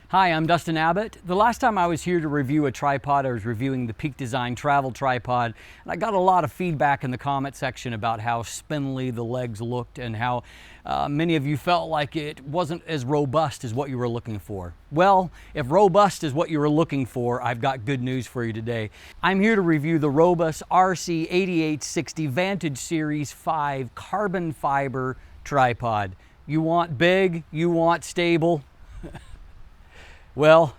Hi, I'm Dustin Abbott. The last time I was here to review a tripod, I was reviewing the Peak Design Travel Tripod, and I got a lot of feedback in the comment section about how spindly the legs looked and how many of you felt like it wasn't as robust as what you were looking for. Well, if robust is what you were looking for, I've got good news for you today. I'm here to review the Robus RC8860 Vantage Series 5 carbon fiber tripod. You want big, you want stable. Well,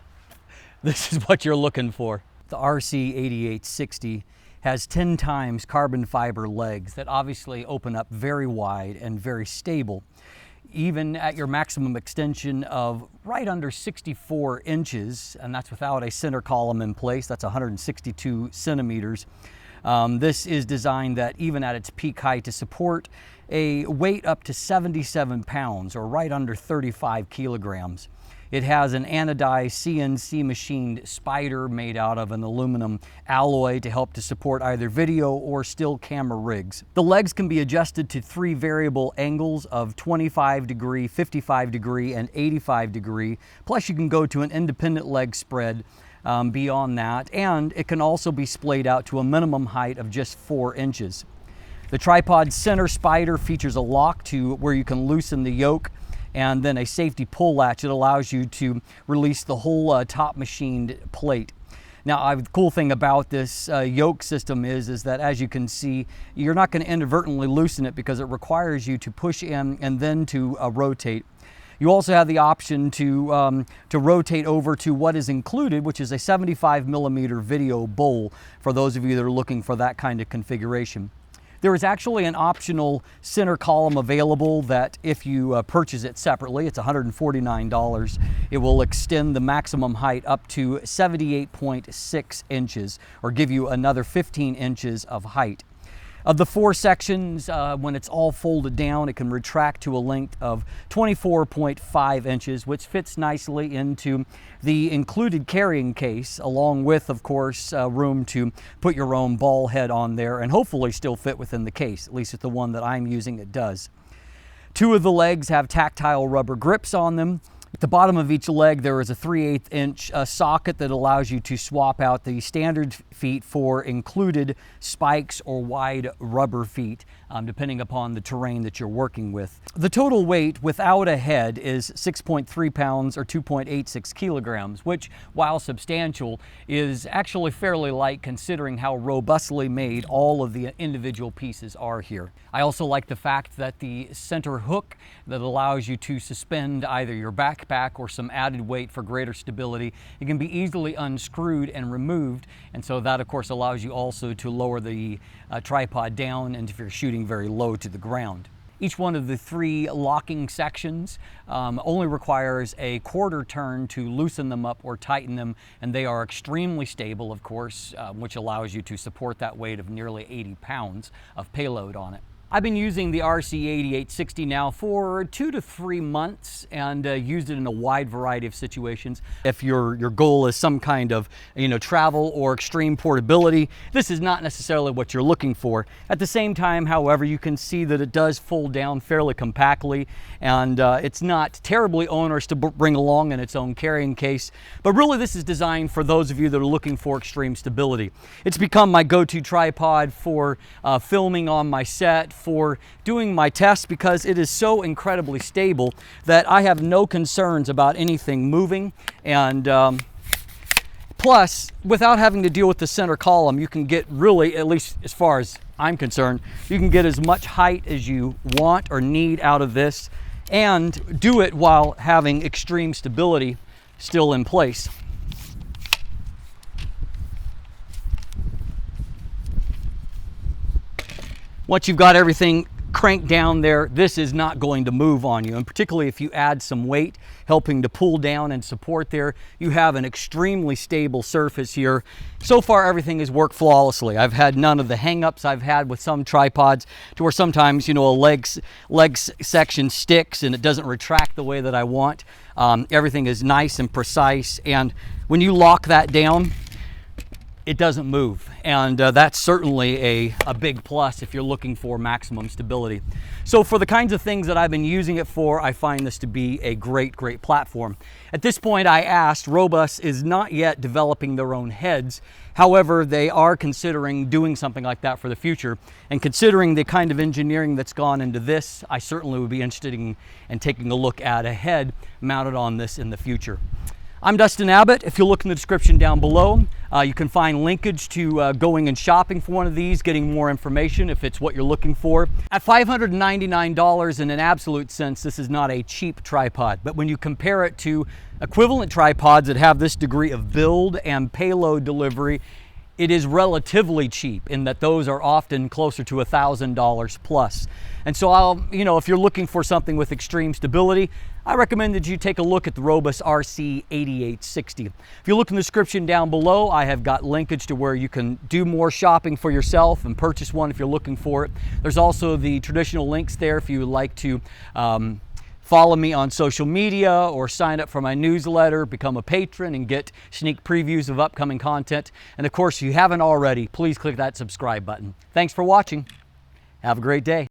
this is what you're looking for. The RC8860 has 10 times carbon fiber legs that obviously open up very wide and very stable. Even at your maximum extension of right under 64 inches, and that's without a center column in place, that's 162 centimeters. This is designed that even at its peak height to support a weight up to 77 pounds or right under 35 kilograms. It has an anodized CNC machined spider made out of an aluminum alloy to help to support either video or still camera rigs. The legs can be adjusted to 3 variable angles of 25 degree, 55 degree, and 85 degree. Plus you can go to an independent leg spread beyond that, and it can also be splayed out to a minimum height of just 4 inches. The tripod's center spider features a lock to where you can loosen the yoke, and then a safety pull latch that allows you to release the whole top machined plate. Now, the cool thing about this yoke system is that, as you can see, you're not going to inadvertently loosen it because it requires you to push in and then to rotate. You also have the option to rotate over to what is included, which is a 75mm video bowl for those of you that are looking for that kind of configuration. There is actually an optional center column available that if you purchase it separately, it's $149. It will extend the maximum height up to 78.6 inches or give you another 15 inches of height. Of the 4 sections, when it's all folded down, it can retract to a length of 24.5 inches, which fits nicely into the included carrying case, along with, of course, room to put your own ball head on there and hopefully still fit within the case. At least with the one that I'm using, it does. 2 of the legs have tactile rubber grips on them. At the bottom of each leg, there is a 3/8 inch socket that allows you to swap out the standard feet for included spikes or wide rubber feet, depending upon the terrain that you're working with. The total weight without a head is 6.3 pounds or 2.86 kilograms, which, while substantial, is actually fairly light considering how robustly made all of the individual pieces are here. I also like the fact that the center hook that allows you to suspend either your backpack or some added weight for greater stability, it can be easily unscrewed and removed, and so that of course allows you also to lower the tripod down and if you're shooting very low to the ground. Each one of the 3 locking sections only requires a quarter turn to loosen them up or tighten them, and they are extremely stable, of course, which allows you to support that weight of nearly 80 pounds of payload on it. I've been using the RC8860 now for 2 to 3 months and used it in a wide variety of situations. If your goal is some kind of travel or extreme portability, this is not necessarily what you're looking for. At the same time, however, you can see that it does fold down fairly compactly, and it's not terribly onerous to bring along in its own carrying case. But really, this is designed for those of you that are looking for extreme stability. It's become my go-to tripod for filming on my set, for doing my tests, because it is so incredibly stable that I have no concerns about anything moving. And plus, without having to deal with the center column, you can get really, at least as far as I'm concerned, you can get as much height as you want or need out of this and do it while having extreme stability still in place. Once you've got everything cranked down there, this is not going to move on you. And particularly if you add some weight, helping to pull down and support there, you have an extremely stable surface here. So far, everything has worked flawlessly. I've had none of the hang-ups I've had with some tripods, to where sometimes, a leg section sticks and it doesn't retract the way that I want. Everything is nice and precise. And when you lock that down, it doesn't move, and that's certainly a big plus if you're looking for maximum stability. So for the kinds of things that I've been using it for, I find this to be a great platform. At this point, I asked, Robus is not yet developing their own heads. However, they are considering doing something like that for the future, and considering the kind of engineering that's gone into this, I certainly would be interested in taking a look at a head mounted on this in the future. I'm Dustin Abbott. If you look in the description down below, you can find linkage to going and shopping for one of these, getting more information if it's what you're looking for. At $599 in an absolute sense, this is not a cheap tripod, but when you compare it to equivalent tripods that have this degree of build and payload delivery, it is relatively cheap in that those are often closer to $1,000 plus. And so if you're looking for something with extreme stability, I recommend that you take a look at the Robus RC8860. If you look in the description down below, I have got linkage to where you can do more shopping for yourself and purchase one if you're looking for it. There's also the traditional links there if you would like to follow me on social media or sign up for my newsletter, become a patron, and get sneak previews of upcoming content. And of course, if you haven't already, please click that subscribe button. Thanks for watching. Have a great day.